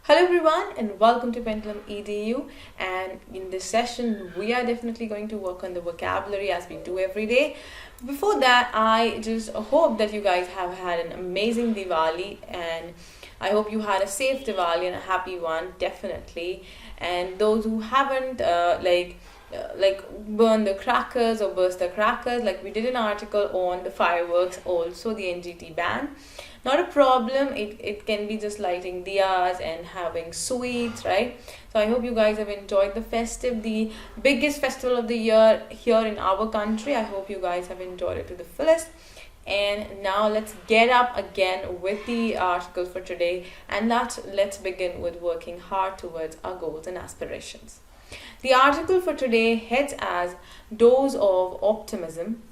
Hello everyone and welcome to Pendulum EDU, and in this session we are definitely going to work on the vocabulary as we do every day. Before that, I just hope that you guys have had an amazing Diwali, and I hope you had a safe Diwali and a happy one, definitely. And those who haven't burn the crackers or burst the crackers, like we did an article on the fireworks, also the NGT ban. Not a problem. It can be just lighting diyas and having sweets, right? So I hope you guys have enjoyed the biggest festival of the year here in our country. I hope you guys have enjoyed it to the fullest. And now let's get up again with the article for today, and let's begin with working hard towards our goals and aspirations. The article for today heads as Dose of Optimism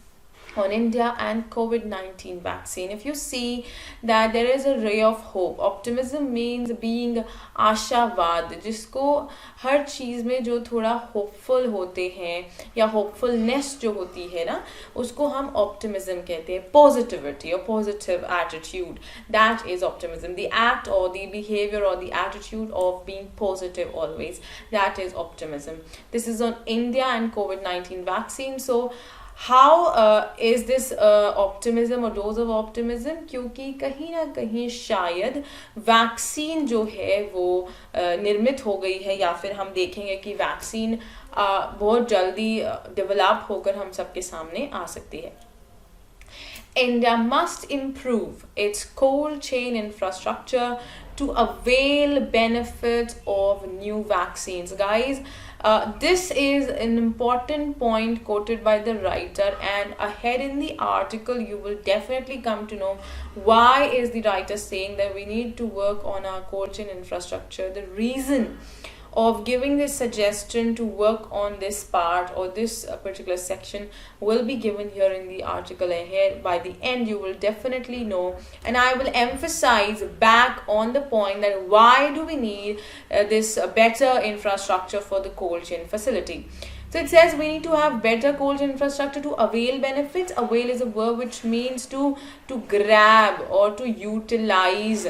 on India and COVID-19 vaccine. If you see that there is a ray of hope, optimism means being आशावाद, जिसको हर चीज़ में जो थोड़ा hopeful होते हैं या hopefulness जो होती है ना, उसको हम optimism कहते हैं. Positivity or positive attitude, that is optimism. The act or the behavior or the attitude of being positive always, that is optimism. This is on India and COVID-19 vaccine. So how is this optimism or dose of optimism? क्योंकि कहीं ना कहीं शायद vaccine जो है वो निर्मित हो गई है, या फिर हम देखेंगे कि वैक्सीन बहुत जल्दी डेवलप होकर हम सबके सामने आ सकती है. India must improve its cold chain infrastructure to avail benefits of new vaccines. Guys, this is an important point quoted by the writer, and ahead in the article you will definitely come to know why is the writer saying that we need to work on our cold chain infrastructure. The reason of giving this suggestion to work on this part or this particular section will be given here in the article ahead. By the end you will definitely know, and I will emphasize back on the point that why do we need this better infrastructure for the cold chain facility. So it says we need to have better cold chain infrastructure to avail benefits. Avail is a verb which means to grab or to utilize.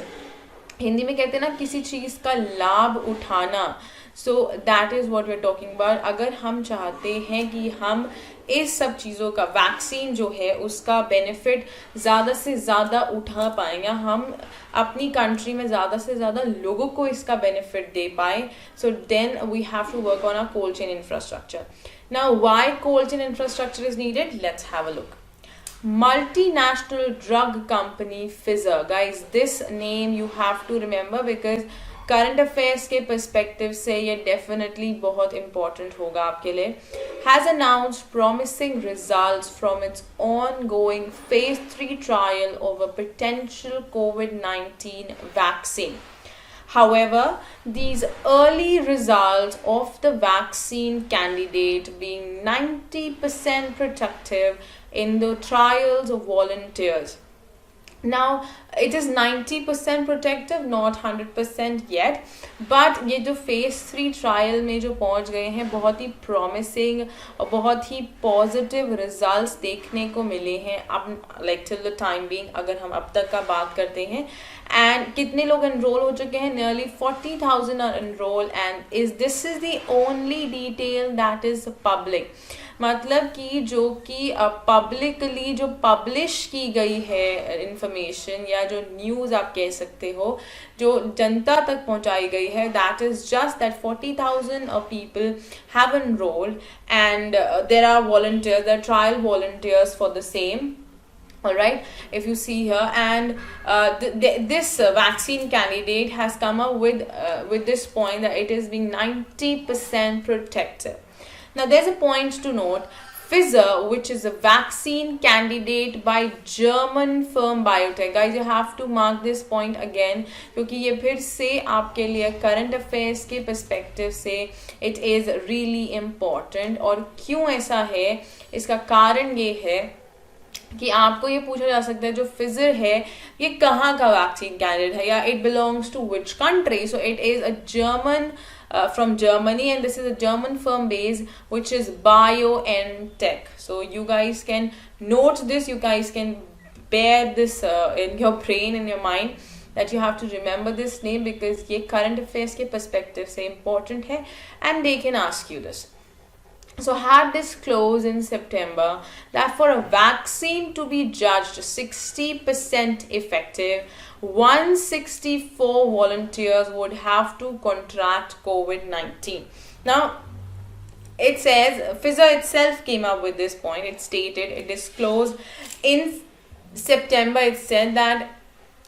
Hindi में कहते हैं ना किसी चीज़ का लाभ उठाना. So that is what we are talking about. अगर हम चाहते हैं कि हम इस सब चीज़ों का वैक्सीन जो है उसका बेनिफिट ज़्यादा से ज़्यादा उठा पाएंगे, हम अपनी कंट्री में ज़्यादा से ज़्यादा लोगों को इसका बेनिफिट दे पाए, so then we have to work on our cold chain infrastructure. Now why cold chain infrastructure is needed, let's have a look. Multinational drug company Pfizer. Guys, this name you have to remember because current affairs के perspective से ये definitely बहुत important होगा आपके लिए. Has announced promising results from its ongoing phase 3 trial of a potential COVID-19 vaccine. However, these early results of the vaccine candidate being 90% protective in the trials of volunteers. Now, it is 90% protective, not 100% yet, but ये जो phase 3 trial में जो पहुंच गए हैं बहुत ही promising और बहुत ही positive results देखने को मिले हैं अब, like till the time being. अगर हम अब तक का बात करते हैं, and कितने लोग enroll हो चुके हैं, nearly 40,000 are enrolled, and this is the only detail that is public. मतलब कि जो कि पब्लिकली जो पब्लिश की गई है इंफॉर्मेशन या जो न्यूज़ आप कह सकते हो जो जनता तक पहुंचाई गई है, that is just that 40,000 people have enrolled and there are volunteers, their trial volunteers for the same. Alright, if you see here, and this vaccine candidate has come up with this point that it is being 90% protective. Now there's a point to note. Pfizer, which is a vaccine candidate by German firm BioNTech. Guys, you have to mark this point again क्योंकि ये फिर से आपके लिए current affairs के perspective से it is really important. और क्यों ऐसा है, इसका कारण ये है कि आपको ये पूछा जा सकता है जो Pfizer है ये कहाँ का वैक्सीन कैंडिडेट है या it belongs to which country. So it is a German from Germany, and this is a German firm base which is BioNTech. So you guys can note this, you guys can bear this in your brain, in your mind that you have to remember this name because ये current affairs के perspective से important है and they can ask you this. So had disclosed in September that for a vaccine to be judged 60% effective, 164 volunteers would have to contract COVID-19. Now, it says, Pfizer itself came up with this point. It stated, it disclosed in September, it said that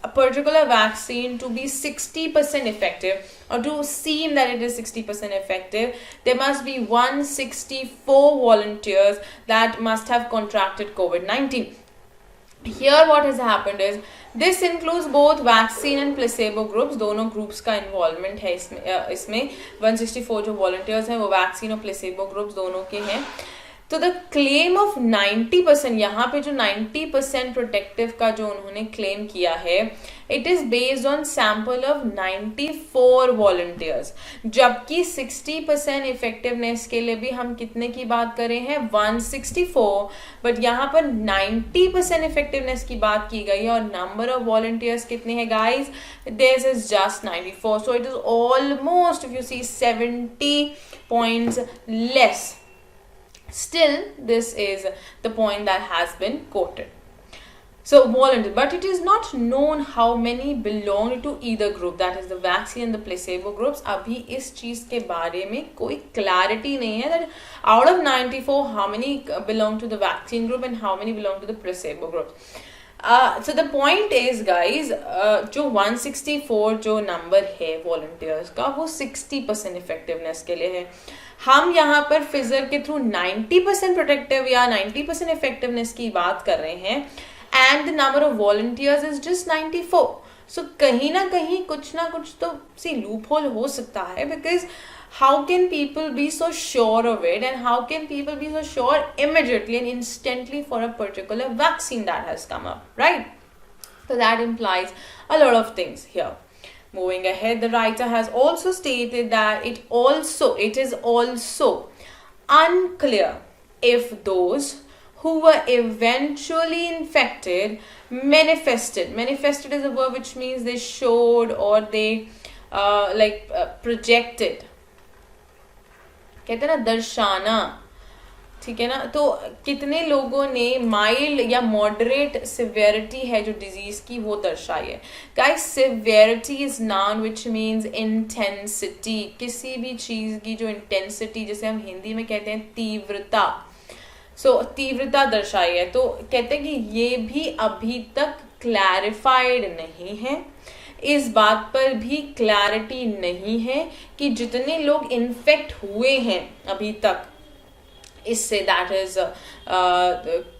a particular vaccine to be 60% effective or to seem that it is 60% effective, there must be 164 volunteers that must have contracted COVID-19. Here what has happened is, this includes both vaccine and placebo groups, दोनों groups का involvement है इसमें 164 जो volunteers हैं वो vaccine और placebo groups दोनों के हैं. तो द क्लेम ऑफ 90%, यहाँ पे जो 90% प्रोटेक्टिव का जो उन्होंने क्लेम किया है, it is based on sample of 94 volunteers, जबकि 60% इफेक्टिवनेस के लिए भी हम कितने की बात कर रहे हैं, 164, बट यहाँ पर 90% इफेक्टिवनेस की बात की गई है और नंबर ऑफ वॉलंटियर्स कितने हैं guys, this is just 94, so it is almost if you see 70 points less. Still, this is the point that has been quoted. So, volunteer, but it is not known how many belong to either group, that is the vaccine and the placebo groups. अभी इस चीज के बारे में कोई clarity नहीं है that out of 94 how many belong to the vaccine group and how many belong to the placebo group. So the point is guys, जो 164 जो नंबर है वॉलंटियर्स का वो 60% इफेक्टिवनेस के लिए है. हम यहाँ पर फिजर के थ्रू 90% प्रोटेक्टिव या 90% इफेक्टिवनेस की बात कर रहे हैं and the number of volunteers is just 94. सो कहीं ना कहीं कुछ ना कुछ तो सी लूप होल हो सकता है, because how can people be so sure of it and how can people be so sure immediately and instantly for a particular vaccine that has come up, right? So that implies a lot of things here. Moving ahead, the writer has also stated that it is also unclear if those who were eventually infected manifested is a verb which means they showed or they projected, कहते हैं ना दर्शाना, ठीक है ना. तो कितने लोगों ने माइल्ड या मॉडरेट सिवियरिटी है जो डिजीज की वो दर्शाई है. Guys, severity is noun which means intensity, किसी भी चीज की जो इंटेंसिटी, जैसे हम हिंदी में कहते हैं तीव्रता, सो तीव्रता दर्शाई है. तो कहते हैं कि ये भी अभी तक क्लैरिफाइड नहीं है, इस बात पर भी क्लैरिटी नहीं है कि जितने लोग इन्फेक्ट हुए हैं अभी तक इससे, दैट इज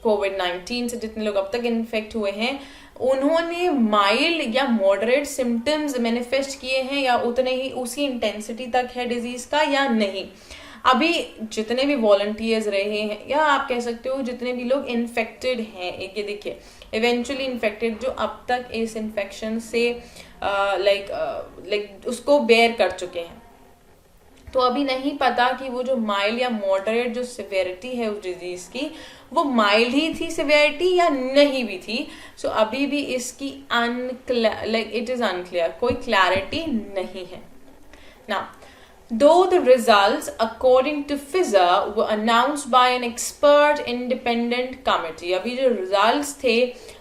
कोविड-19 से जितने लोग अब तक इन्फेक्ट हुए हैं, उन्होंने माइल्ड या मॉडरेट सिम्टम्स मैनिफेस्ट किए हैं या उतने ही उसी इंटेंसिटी तक है डिजीज का या नहीं. अभी जितने भी वॉलंटियर्स रहे हैं या आप कह सकते हो जितने भी लोग इन्फेक्टेड हैं, एक ये देखिए इवेंचुअली इन्फेक्टेड, जो अब तक इस इन्फेक्शन से उसको बेयर कर चुके हैं, तो अभी नहीं पता कि वो जो माइल्ड या मॉडरेट जो सिवियरिटी है उस डिजीज की, वो माइल्ड ही थी सिवियरिटी या नहीं भी थी. सो अभी भी इसकी इट इज अनक्लियर, कोई क्लैरिटी नहीं है. Now, though the results according to Pfizer were announced by an expert independent committee, अभी जो results थे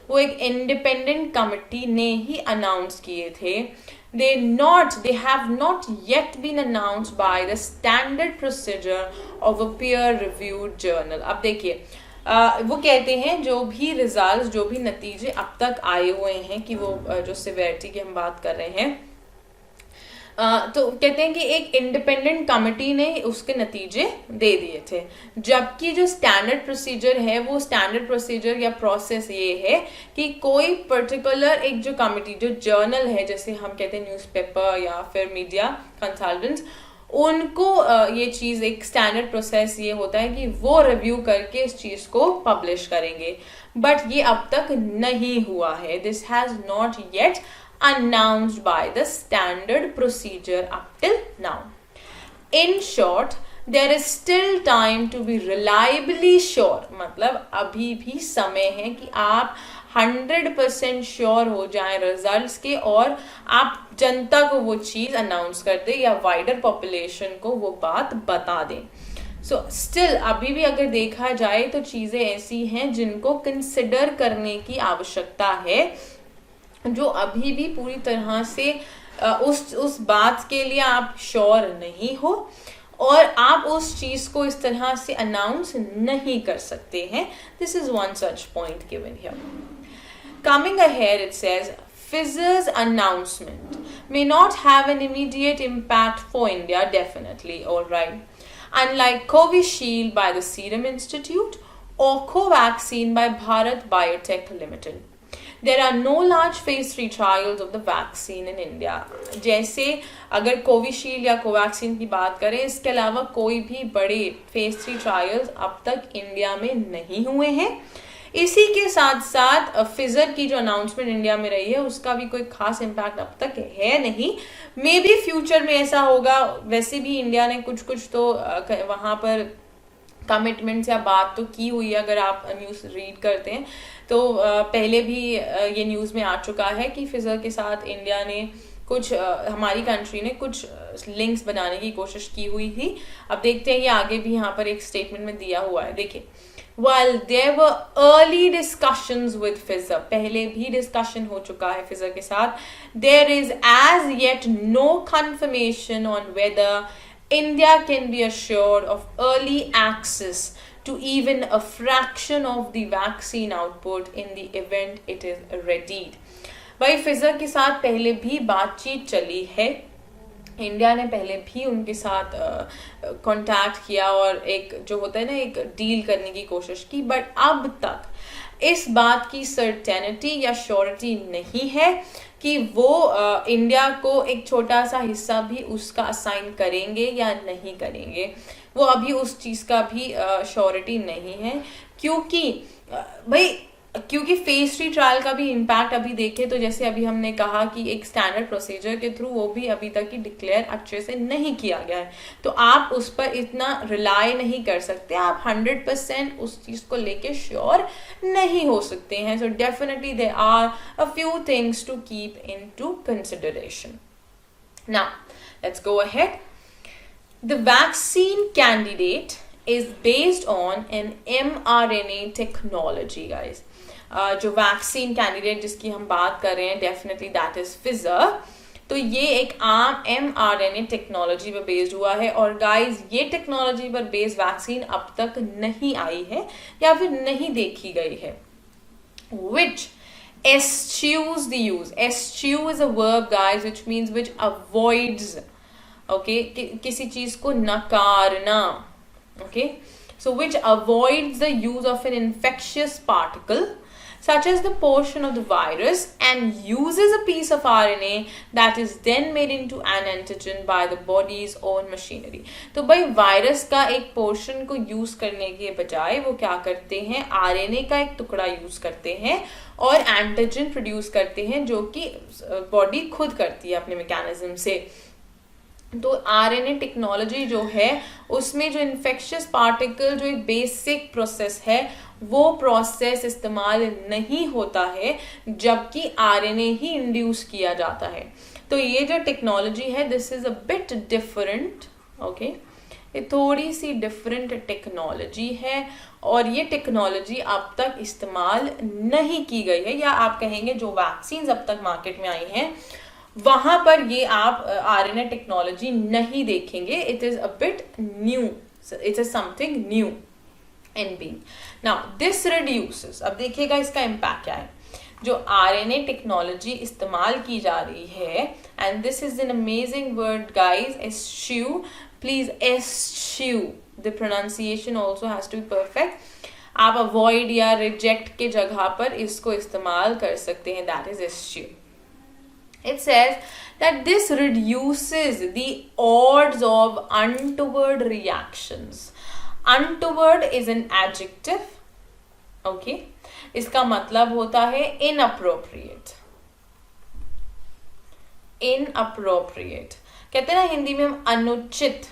वो एक independent committee ने ही announce किए थे, they have not yet been announced by the standard procedure of a peer reviewed journal. अब देखिए वो कहते हैं जो भी रिजल्ट, जो भी नतीजे अब तक आए हुए हैं कि वो जो सिवियरिटी की हम बात कर रहे हैं, तो कहते हैं कि एक इंडिपेंडेंट कमिटी ने उसके नतीजे दे दिए थे, जबकि जो स्टैंडर्ड प्रोसीजर है वो स्टैंडर्ड प्रोसीजर या प्रोसेस ये है कि कोई पर्टिकुलर एक जो कमिटी, जो जर्नल है, जैसे हम कहते हैं न्यूज़पेपर या फिर मीडिया कंसल्टेंट्स, उनको ये चीज़ एक स्टैंडर्ड प्रोसेस ये होता है कि वो रिव्यू करके इस चीज़ को पब्लिश करेंगे, बट ये अब तक नहीं हुआ है. This has not yet announced by the standard procedure up till now. In short, there is still time to be reliably sure, मतलब अभी भी समय है कि आप 100% श्योर हो जाए रिजल्ट्स के और आप जनता को वो चीज अनाउंस कर दे या वाइडर पॉपुलेशन को वो बात बता दें। सो स्टिल अभी भी अगर देखा जाए तो चीजें ऐसी हैं जिनको कंसिडर करने की आवश्यकता है, जो अभी भी पूरी तरह से उस बात के लिए आप श्योर नहीं हो और आप उस चीज को इस तरह से अनाउंस नहीं कर सकते हैं। This is one such point given here. Coming ahead, it says Pfizer's announcement may not have an immediate impact for India, definitely, alright. Unlike Covishield by the Serum Institute or Covaxin by Bharat Biotech Limited, there are no large phase 3 trials of the vaccine in India. जैसे अगर Covishield या Covaxin की बात करें, इसके अलावा कोई भी बड़े फेज 3 ट्रायल्स अब तक इंडिया में नहीं हुए हैं। इसी के साथ साथ फिजर की जो अनाउंसमेंट इंडिया में रही है उसका भी कोई खास इम्पैक्ट अब तक है नहीं। मे बी फ्यूचर में ऐसा होगा। वैसे भी इंडिया ने कुछ तो वहां पर कमिटमेंट्स या बात तो की हुई है। अगर आप न्यूज़ रीड करते हैं तो पहले भी ये न्यूज़ में आ चुका है कि फिजर के साथ इंडिया ने कुछ हमारी कंट्री ने कुछ लिंक्स बनाने की कोशिश की हुई थी। अब देखते हैं ये आगे भी यहाँ पर एक स्टेटमेंट में दिया हुआ है। देखिए, While there were early discussions with Pfizer, पहले भी डिस्कशन हो चुका है फिजर के साथ, there is as yet no confirmation on whether India can be assured of early access to even a fraction of the vaccine output in the event it is readied. भाई फिजर के साथ पहले भी बातचीत चली है, इंडिया ने पहले भी उनके साथ कांटेक्ट किया और एक जो होता है ना एक डील करने की कोशिश की, बट अब तक इस बात की सर्टेनिटी या श्योरिटी नहीं है कि वो इंडिया को एक छोटा सा हिस्सा भी उसका असाइन करेंगे या नहीं करेंगे। वो अभी उस चीज़ का भी श्योरिटी नहीं है, क्योंकि फेज 3 ट्रायल का भी इम्पैक्ट अभी देखें तो जैसे अभी हमने कहा कि एक स्टैंडर्ड प्रोसीजर के थ्रू वो भी अभी तक ही डिक्लेयर अच्छे से नहीं किया गया है, तो आप उस पर इतना रिलाई नहीं कर सकते। आप 100% उस चीज़ को लेके श्योर नहीं हो सकते हैं। So definitely there are a few things to keep in to consideration. Now let's go ahead. The vaccine candidate is based on an mRNA technology, guys. जो वैक्सीन कैंडिडेट जिसकी हम बात कर रहे हैं, डेफिनेटली दैट इज फिजर। तो ये एक आम mRNA टेक्नोलॉजी पर बेस्ड हुआ है और गाइस ये टेक्नोलॉजी पर बेस्ड वैक्सीन अब तक नहीं आई है या फिर नहीं देखी गई है। Which eschews the use. Eschew is a verb, guys, which means which avoids. Okay, किसी चीज को नकारना। Okay, so which avoids the use of an infectious particle such as the portion of the virus and uses a piece of RNA that is then made into an antigen by the body's own machinery. तो भाई virus का एक portion को use करने के बजाय वो क्या करते हैं, आरएनए का एक टुकड़ा यूज करते हैं और एंटीजन प्रोड्यूस करते हैं जो कि बॉडी खुद करती है अपने मैकेनिज्म से। तो आरएनए टेक्नोलॉजी जो है उसमें जो इन्फेक्शियस पार्टिकल जो एक बेसिक प्रोसेस है वो प्रोसेस इस्तेमाल नहीं होता है, जबकि आरएनए ही इंड्यूस किया जाता है। तो ये जो टेक्नोलॉजी है this is a bit different. Okay, ये थोड़ी सी डिफरेंट टेक्नोलॉजी है और ये टेक्नोलॉजी अब तक इस्तेमाल नहीं की गई है, या आप कहेंगे जो वैक्सीन अब तक मार्केट में आई हैं वहां पर ये आप आरएनए टेक्नोलॉजी नहीं देखेंगे। It is a bit new, it is something new in being. Now this reduces, अब देखिएगा इसका इम्पैक्ट क्या है। जो आरएनए टेक्नोलॉजी इस्तेमाल की जा रही है, and this is an amazing word guys, eschew, please eschew, the pronunciation also has to be perfect. आप अवॉइड या रिजेक्ट के जगह पर इसको इस्तेमाल कर सकते हैं, that is eschew। It says that this reduces the odds of untoward reactions. Untoward is an adjective. Okay, इसका मतलब होता है inappropriate. Inappropriate कहते हैं ना हिंदी में हम अनुचित।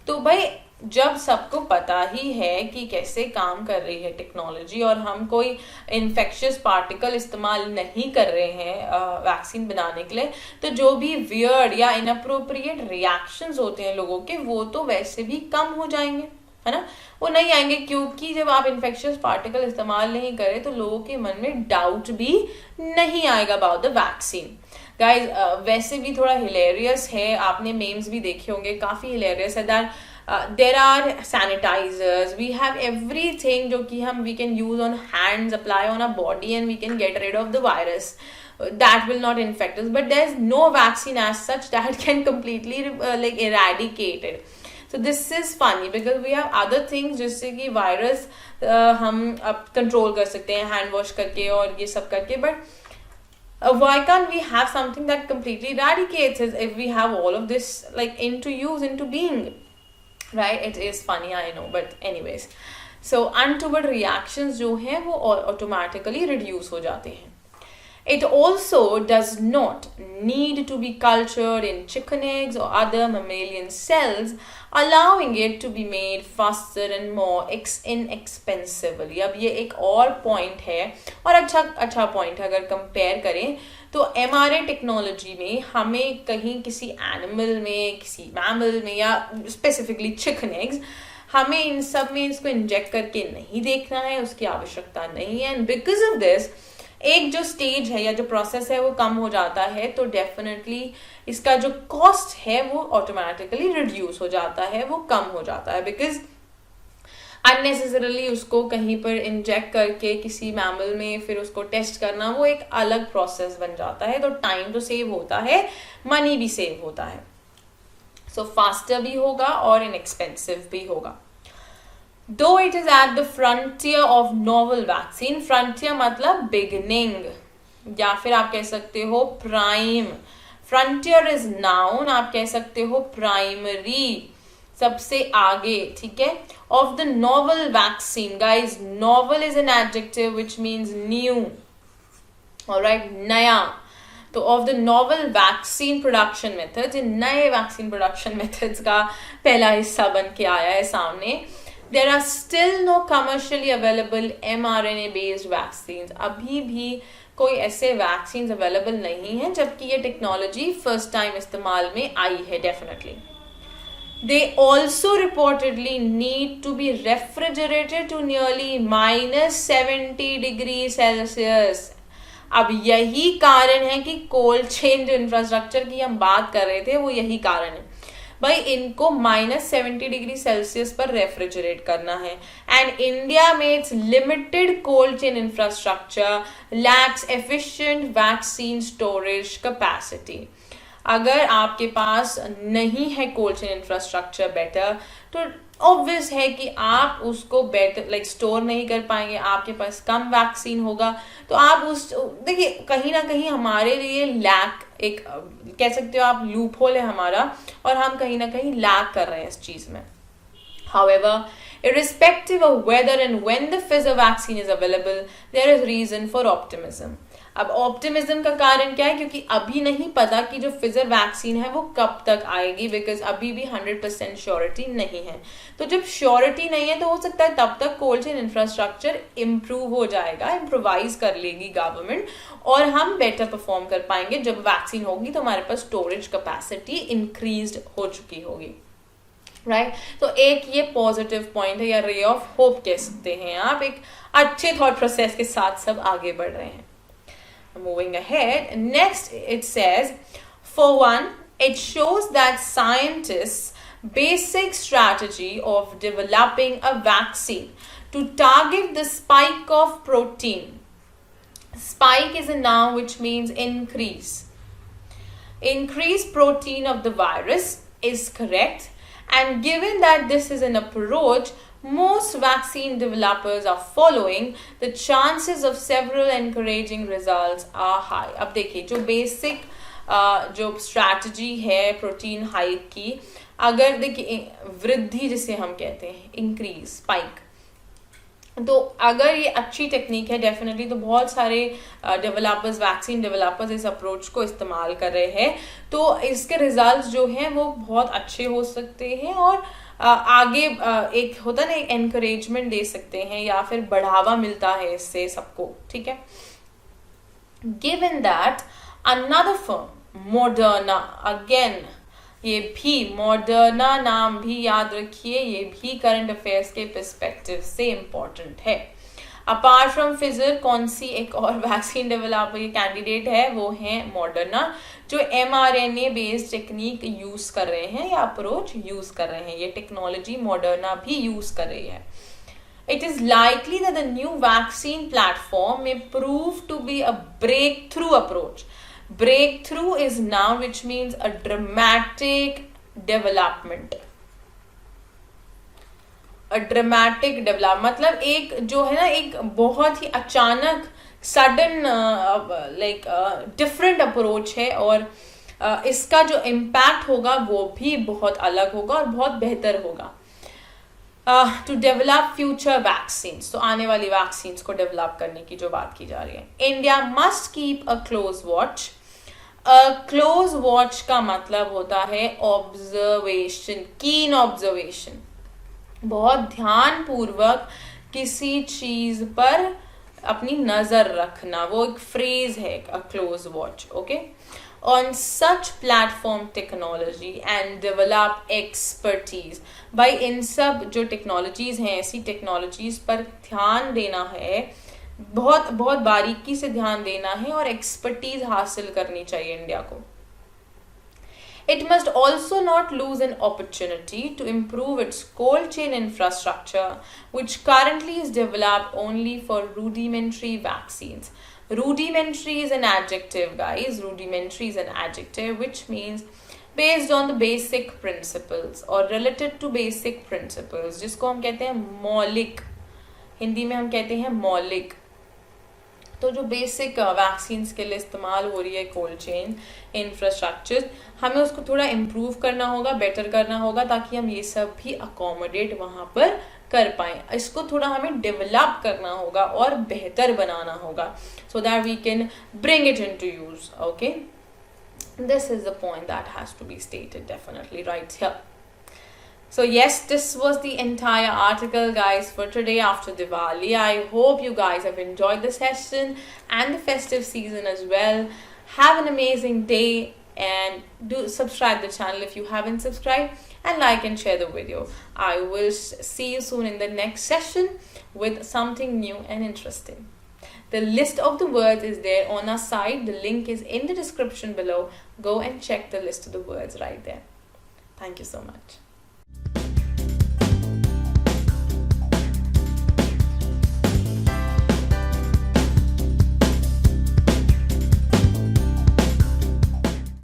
तो भाई जब सबको पता ही है कि कैसे काम कर रही है टेक्नोलॉजी और हम कोई इन्फेक्शियस पार्टिकल इस्तेमाल नहीं कर रहे हैं वैक्सीन बनाने के लिए, तो जो भी वियर्ड या इनअप्रोप्रिएट रिएक्शंस होते हैं लोगों के, वो तो वैसे भी कम हो जाएंगे, है ना, वो नहीं आएंगे। क्योंकि जब आप इन्फेक्शियस पार्टिकल इस्तेमाल नहीं करें तो लोगों के मन में डाउट भी नहीं आएगा अबाउट द वैक्सीन। गाइज वैसे भी थोड़ा हिलेरियस है, आपने मेम्स भी देखे होंगे, काफ़ी हिलेरियस है that there are sanitizers, we have everything जो कि हम we can use on hands, apply on our body and we can get rid of the virus that will not infect us, but there's no vaccine as such that can completely like eradicate it. So this is funny because we have other things जिससे कि virus हम अब control कर सकते हैं hand wash करके और ये सब करके, but why can't we have something that completely eradicates it if we have all of this like into use, into being, right? It is funny, I know, but anyways, so untoward reactions जो हैं वो automatically reduce हो जाते हैं. It also does not need to be cultured in chicken eggs or other mammalian cells, allowing it to be made faster and more inexpensively. अब ये एक और पॉइंट है और अच्छा पॉइंट है। अगर कंपेयर करें तो mRNA टेक्नोलॉजी में हमें कहीं किसी एनिमल में, किसी मैमल में या स्पेसिफिकली चिकन एग्स, हमें इन सब में इसको इंजेक्ट करके नहीं देखना है, उसकी आवश्यकता नहीं है। एंड बिकॉज ऑफ दिस एक जो स्टेज है या जो प्रोसेस है वो कम हो जाता है, तो डेफिनेटली इसका जो कॉस्ट है वो ऑटोमेटिकली रिड्यूस हो जाता है, वो कम हो जाता है। बिकॉज अननेसेसरली उसको कहीं पर इंजेक्ट करके किसी मैमल में फिर उसको टेस्ट करना वो एक अलग प्रोसेस बन जाता है। तो टाइम तो सेव होता है, मनी भी सेव होता है, सो फास्टर भी होगा और इनएक्सपेंसिव भी होगा। Though it is at the frontier of novel vaccine, frontier मतलब beginning या फिर आप कह सकते हो prime, frontier is noun, आप कह सकते हो primary, सबसे आगे, ठीक है, of the novel vaccine. Guys, novel is an adjective which means new, alright, नया। तो of the novel vaccine production methods, इन नए vaccine production methods का पहला हिस्सा बन के आया है सामने। There are still no commercially available mRNA based vaccines. अभी भी कोई ऐसे vaccines available नहीं हैं, जबकि ये टेक्नोलॉजी फर्स्ट टाइम इस्तेमाल में आई है definitely. They also reportedly need to be refrigerated to nearly -70 degrees Celsius. अब यही कारण है कि कोल्ड चेन जो इंफ्रास्ट्रक्चर की हम बात कर रहे थे वो यही कारण है भाई, इनको -70 डिग्री सेल्सियस पर रेफ्रिजरेट करना है। एंड इंडिया में it's limited cold chain infrastructure lakhs efficient vaccine storage capacity. अगर आपके पास नहीं है कोल्ड चेन इंफ्रास्ट्रक्चर बेटर, तो ऑब्वियस है कि आप उसको बेटर लाइक स्टोर नहीं कर पाएंगे, आपके पास कम वैक्सीन होगा। तो आप उस देखिए कहीं ना कहीं हमारे लिए लैक एक कह सकते हो आप लूप होल है हमारा, और हम कहीं ना कहीं लैक कर रहे हैं इस चीज में। However, irrespective of whether and when the Pfizer vaccine is available, there is reason for optimism. अब ऑप्टिमिज्म का कारण क्या है? क्योंकि अभी नहीं पता कि जो फिजर वैक्सीन है वो कब तक आएगी, बिकॉज अभी भी 100% श्योरिटी नहीं है। तो जब श्योरिटी नहीं है तो हो सकता है तब तक कोल्ड चेन इंफ्रास्ट्रक्चर इम्प्रूव हो जाएगा, इम्प्रोवाइज कर लेगी गवर्नमेंट, और हम बेटर परफॉर्म कर पाएंगे। जब वैक्सीन होगी तो हमारे पास स्टोरेज कैपेसिटी इंक्रीज हो चुकी होगी, राइट। तो एक ये पॉजिटिव पॉइंट है या रे ऑफ होप कह सकते हैं आप, एक अच्छे थॉट प्रोसेस के साथ सब आगे बढ़ रहे हैं। Moving ahead, next it says, for one, it shows that scientists' basic strategy of developing a vaccine to target the spike of protein. Spike is a noun which means increase. Increase protein of the virus is correct, and given that this is an approach most vaccine developers are following, the chances of several encouraging results are high. अब देखिए जो basic जो strategy है protein hike की, अगर देखिए वृद्धि जिसे हम कहते हैं इंक्रीज स्पाइक, तो अगर ये अच्छी टेक्निक है डेफिनेटली तो बहुत सारे डेवलपर्स वैक्सीन डेवलपर्स इस अप्रोच को इस्तेमाल कर रहे हैं, तो इसके रिजल्ट्स जो हैं वो बहुत अच्छे हो सकते हैं। और आगे एक होता है ना, एक एनकरेजमेंट दे सकते हैं या फिर बढ़ावा मिलता है इससे सबको, ठीक है. Given that another firm Moderna, again ये भी मॉडर्ना नाम भी याद रखिए, ये भी करंट अफेयर्स के पर्सपेक्टिव से इम्पोर्टेंट है. अपार्ट फ्रॉम फिजर कौन सी एक और वैक्सीन डेवलप कैंडिडेट है, वो है मॉडर्ना, जो mRNA बेस्ड टेक्निक यूज कर रहे हैं या अप्रोच यूज कर रहे हैं. ये टेक्नोलॉजी मॉडर्ना भी यूज कर रही है. It is likely that the new vaccine platform may prove to be a breakthrough approach. Breakthrough is noun which means a dramatic development. Dramatic develop मतलब एक जो है ना, एक बहुत ही अचानक सडन लाइक डिफरेंट अप्रोच है, और इसका जो इम्पैक्ट होगा वो भी बहुत अलग होगा और बहुत बेहतर होगा. टू डेवलप फ्यूचर वैक्सीन, तो आने वाली वैक्सीन को डेवलप करने की जो बात की जा रही है. India must keep a close watch. Close watch का मतलब होता है ऑब्जर्वेशन, कीन ऑब्जर्वेशन, बहुत ध्यान पूर्वक किसी चीज पर अपनी नजर रखना, वो एक फ्रेज है, a close watch. Okay, on such platform technology and develop expertise. भाई इन सब जो टेक्नोलॉजीज हैं, ऐसी टेक्नोलॉजीज पर ध्यान देना है, बहुत बहुत बारीकी से ध्यान देना है और एक्सपर्टीज हासिल करनी चाहिए इंडिया को. It must also not lose an opportunity to improve its cold chain infrastructure, which currently is developed only for rudimentary vaccines. Rudimentary is an adjective, guys. Rudimentary is an adjective, which means based on the basic principles or related to basic principles, जिसको हम कहते हैं मौलिक, हिंदी में हम कहते हैं मौलिक. तो जो बेसिक वैक्सीन्स के लिए इस्तेमाल हो रही है कोल्ड चेन इंफ्रास्ट्रक्चर, हमें उसको थोड़ा इम्प्रूव करना होगा, बेटर करना होगा, ताकि हम ये सब भी अकोमोडेट वहाँ पर कर पाएँ. इसको थोड़ा हमें डेवलप करना होगा और बेहतर बनाना होगा, so that we can bring it in to use. Okay, this is the point that has to be stated definitely right here. So yes, this was the entire article, guys, for today after Diwali. I hope you guys have enjoyed the session and the festive season as well. Have an amazing day, and do subscribe the channel if you haven't subscribed, and like and share the video. I will see you soon in the next session with something new and interesting. The list of the words is there on our site. The link is in the description below. Go and check the list of the words right there. Thank you so much.